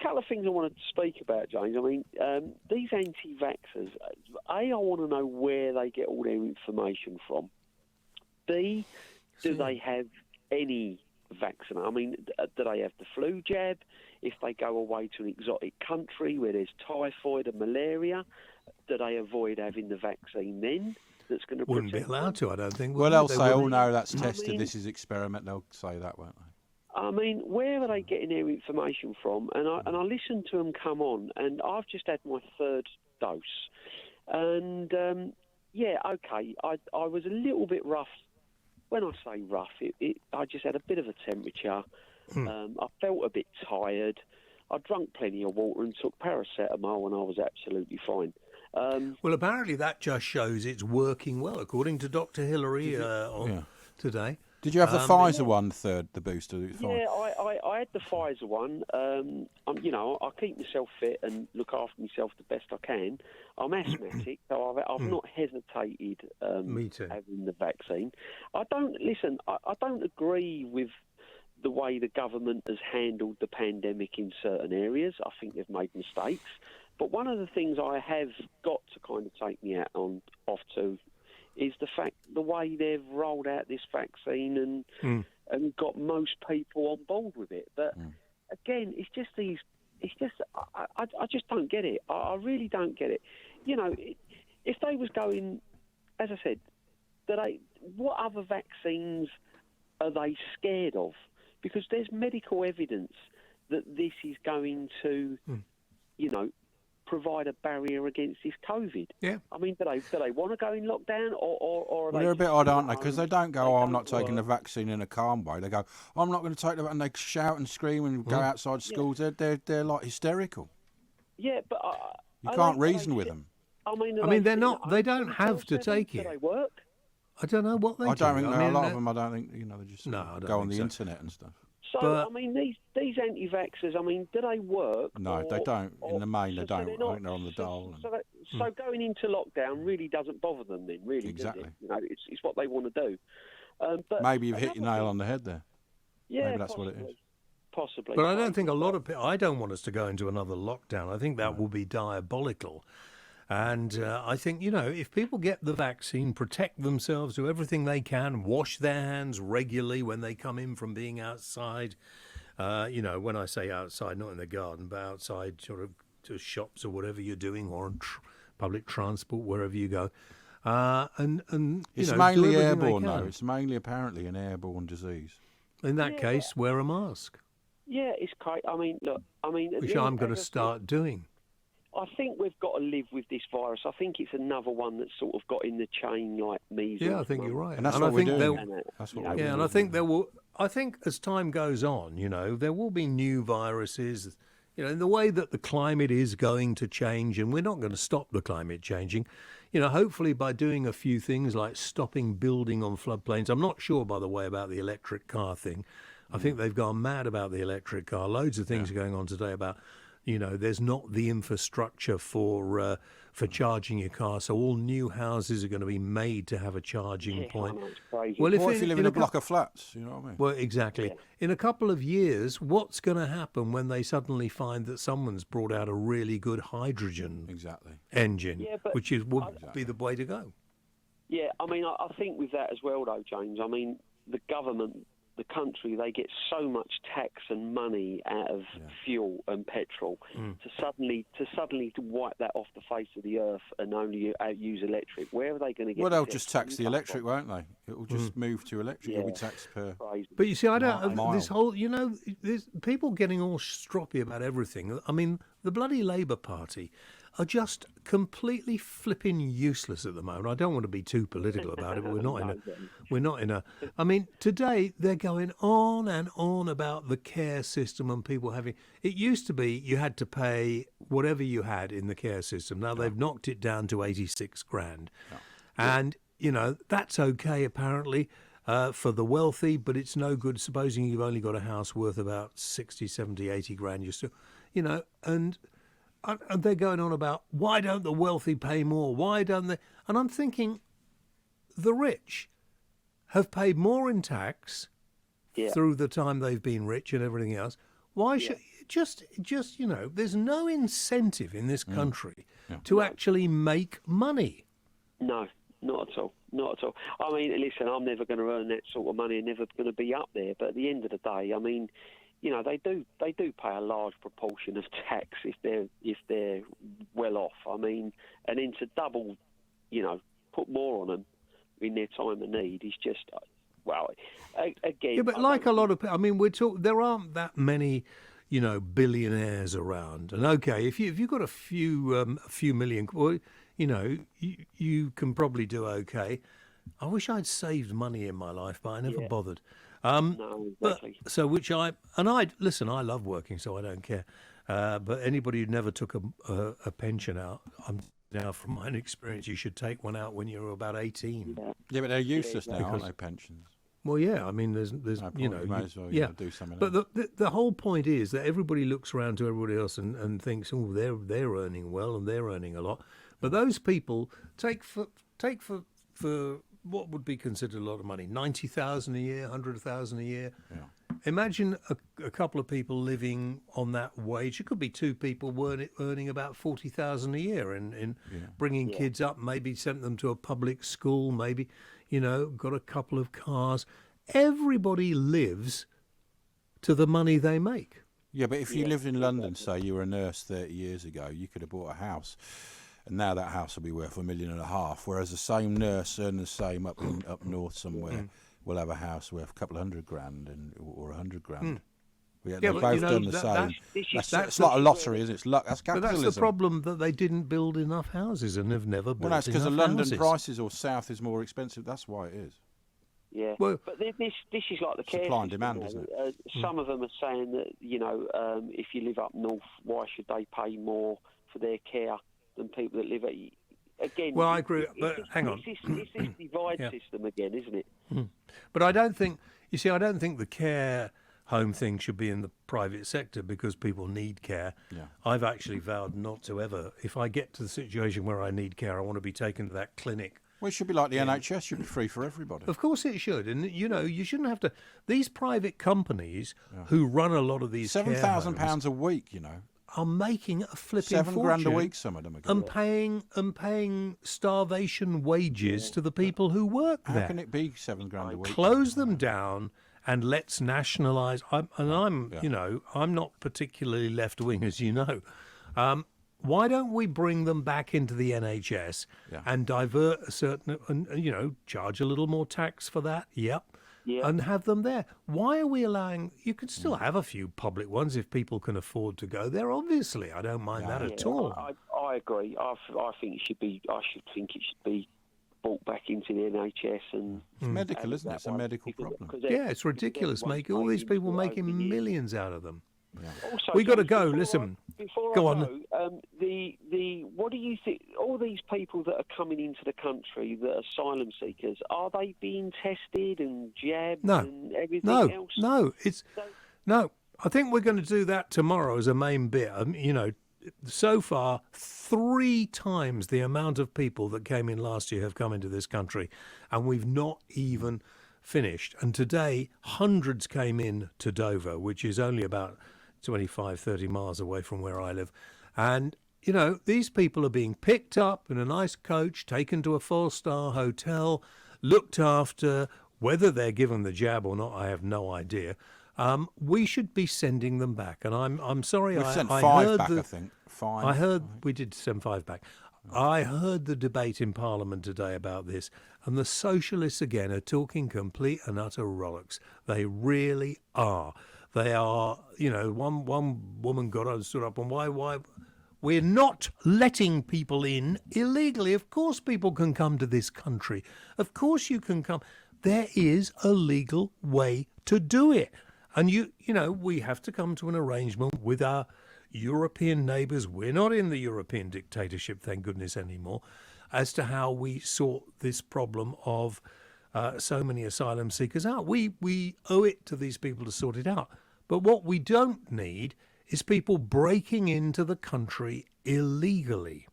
couple of things I wanted to speak about, James. I mean, these anti-vaxxers, A, I want to know where they get all their information from. B, do they have any vaccine? I mean, do they have the flu jab? If they go away to an exotic country where there's typhoid and malaria, do they avoid having the vaccine then? That's going to wouldn't be allowed to, I don't think. Well, they'll say, "Oh no, that's tested. This is experiment." They'll say that, won't they? I mean, where are they getting their information from? And I listened to them come on, and I've just had my third dose, and yeah, okay, I was a little bit rough. When I say rough, I just had a bit of a temperature. I felt a bit tired. I drank plenty of water and took paracetamol, and I was absolutely fine. Well, apparently that just shows it's working well, according to Dr. Hillary today. Did you have the Pfizer one, the booster? Yeah, I had the Pfizer one. You know, I keep myself fit and look after myself the best I can. I'm asthmatic, so I've not hesitated Me too. having the vaccine. I don't agree with the way the government has handled the pandemic in certain areas. I think they've made mistakes. But one of the things I have got to kind of take me off to is the way they've rolled out this vaccine and got most people on board with it. But again, I just don't get it. I really don't get it. You know, if they was going, as I said, what other vaccines are they scared of? Because there's medical evidence that this is going to, you know, provide a barrier against this COVID. Yeah. I mean, do they want to go in lockdown or are they're a bit odd, aren't they? Because they don't go, I'm not taking the vaccine in a calm way. They go, I'm not going to take the, and they shout and scream and go outside schools. They're like hysterical. Yeah, but you can't reason with them. I mean, they're not. They don't have to take it. Do they work? I don't know what they do. I don't think a lot of them. I don't think they just go on the so. internet and stuff. So, I mean, these anti-vaxxers, I mean, do they work? No, they don't. In the main, they don't. I think they're on the dole. So going into lockdown really doesn't bother them then, really, exactly. does it? You know, it's what they want to do. But maybe you've hit your nail on the head there. Yeah, maybe that's possibly, what it is. Possibly. But I don't think a lot of people... I don't want us to go into another lockdown. I think that will be diabolical. And I think, you know, if people get the vaccine, protect themselves, do everything they can, wash their hands regularly when they come in from being outside. You know, when I say outside, not in the garden, but outside sort of to shops or whatever you're doing, or on public transport, wherever you go. And it's mainly airborne, though. It's mainly apparently an airborne disease. In that case, wear a mask. Yeah, it's quite... I mean, look, which I'm going to start doing. I think we've got to live with this virus. I think it's another one that's sort of got in the chain like measles. Yeah, I think you're right. And that's what we're doing. Yeah, and I think there will... I think as time goes on, you know, there will be new viruses, you know, in the way that the climate is going to change, and we're not going to stop the climate changing. You know, hopefully by doing a few things like stopping building on floodplains. I'm not sure, by the way, about the electric car thing. I think they've gone mad about the electric car. Loads of things are going on today about, you know, there's not the infrastructure for charging your car, so all new houses are going to be made to have a charging point. Well, if you live in a block of flats, you know what I mean? Well, exactly. Yeah. In a couple of years, what's going to happen when they suddenly find that someone's brought out a really good hydrogen engine, which would be the way to go? Yeah, I mean, I think with that as well, though, James, I mean, the government, the country, they get so much tax and money out of fuel and petrol to suddenly wipe that off the face of the earth and only use electric. Where are they going to get? Well, they'll just tax the electric, won't they? It will just move to electric. It'll be taxed per. But you see, I don't. This whole, you know, there's people getting all stroppy about everything. I mean, the bloody Labour Party are just completely flipping useless at the moment. I don't want to be too political about it, but we're not in a. I mean, today they're going on and on about the care system and people having. It used to be you had to pay whatever you had in the care system. Now they've knocked it down to 86 grand, and you know that's okay apparently for the wealthy, but it's no good. Supposing you've only got a house worth about 60, 70, 80 grand, you're still, you know, and they're going on about, why don't the wealthy pay more? Why don't they? And I'm thinking, the rich have paid more in tax through the time they've been rich and everything else. Why should just there's no incentive in this country to actually make money. No, not at all. Not at all. I mean, listen, I'm never going to earn that sort of money and never going to be up there. But at the end of the day, I mean, they do pay a large proportion of tax if they're well off. I mean, and then to double, put more on them in their time of need is just, well, again. Yeah, but like a lot of, I mean, there aren't that many, billionaires around. And okay, if you've got a few million, well, you can probably do okay. I wish I'd saved money in my life, but I never bothered. No, exactly. I love working, so I don't care. But anybody who never took a pension out, now from my experience, you should take one out when you're about 18. Yeah, but they're useless now, aren't they, pensions? Well, yeah, I mean, there's no point, you may as well do something but else. the whole point is that everybody looks around to everybody else and thinks, oh, they're earning well and they're earning a lot. But those people take for what would be considered a lot of money, 90,000 a year, 100,000 a year. Yeah. Imagine a couple of people living on that wage. It could be two people earning about 40,000 a year in bringing kids up, maybe sent them to a public school, maybe, got a couple of cars. Everybody lives to the money they make. Yeah, but if you lived in London, say you were a nurse 30 years ago, you could have bought a house. And now that house will be worth $1.5 million, whereas the same nurse earning the same up north somewhere will have a house worth a couple of $100,000 or $100,000. Yeah, they've both done the same. It's like a lottery, isn't it? It's luck. That's capitalism. But that's the problem, that they didn't build enough houses and have never built enough houses. Well, that's because the London prices or south is more expensive. That's why it is. Yeah, well, but this is like the care supply and system, demand, isn't it? Some of them are saying that if you live up north, why should they pay more for their care than people that live at? Again, well, I agree, but hang on. It's this divide system again, isn't it? But I don't think the care home thing should be in the private sector because people need care. Yeah. I've actually vowed not to ever, if I get to the situation where I need care, I want to be taken to that clinic. Well, it should be like the NHS, should be free for everybody. Of course it should. And, you shouldn't have to... These private companies who run a lot of these £7,000 a week, are making a flipping fortune. $7,000 a week, some of them are and paying starvation wages to the people who work there. How can it be $7,000 a week? Close them down and let's nationalise. I'm not particularly left wing, as you know. Why don't we bring them back into the NHS and divert a certain, charge a little more tax for that? Yep. Yeah. And have them there. Why are we allowing? You can still have a few public ones if people can afford to go there. Obviously, I don't mind that at all. I agree. I think it should be. I should be brought back into the NHS and. It's medical, isn't it? It's a medical problem. Yeah, it's ridiculous. All these people making millions out of them. Yeah. Also, we got to go. Listen, go on. What do you think? All these people that are coming into the country that are asylum seekers, are they being tested and jabbed and everything else? No. I think we're going to do that tomorrow as a main bit. So far, 3 times the amount of people that came in last year have come into this country, and we've not even finished. And today, hundreds came in to Dover, which is only about 25, 30 miles away from where I live. And, these people are being picked up in a nice coach, taken to a 4-star hotel, looked after. Whether they're given the jab or not, I have no idea. We should be sending them back. And I'm sorry. We've sent 5 back, I think. 5. I heard we did send 5 back. I heard the debate in Parliament today about this, and the socialists again are talking complete and utter rollicks. They really are. They are, one woman got up and stood up and why we're not letting people in illegally. Of course people can come to this country. Of course you can come. There is a legal way to do it. And we have to come to an arrangement with our European neighbours. We're not in the European dictatorship, thank goodness, anymore, as to how we sort this problem of so many asylum seekers out. We owe it to these people to sort it out. But what we don't need is people breaking into the country illegally.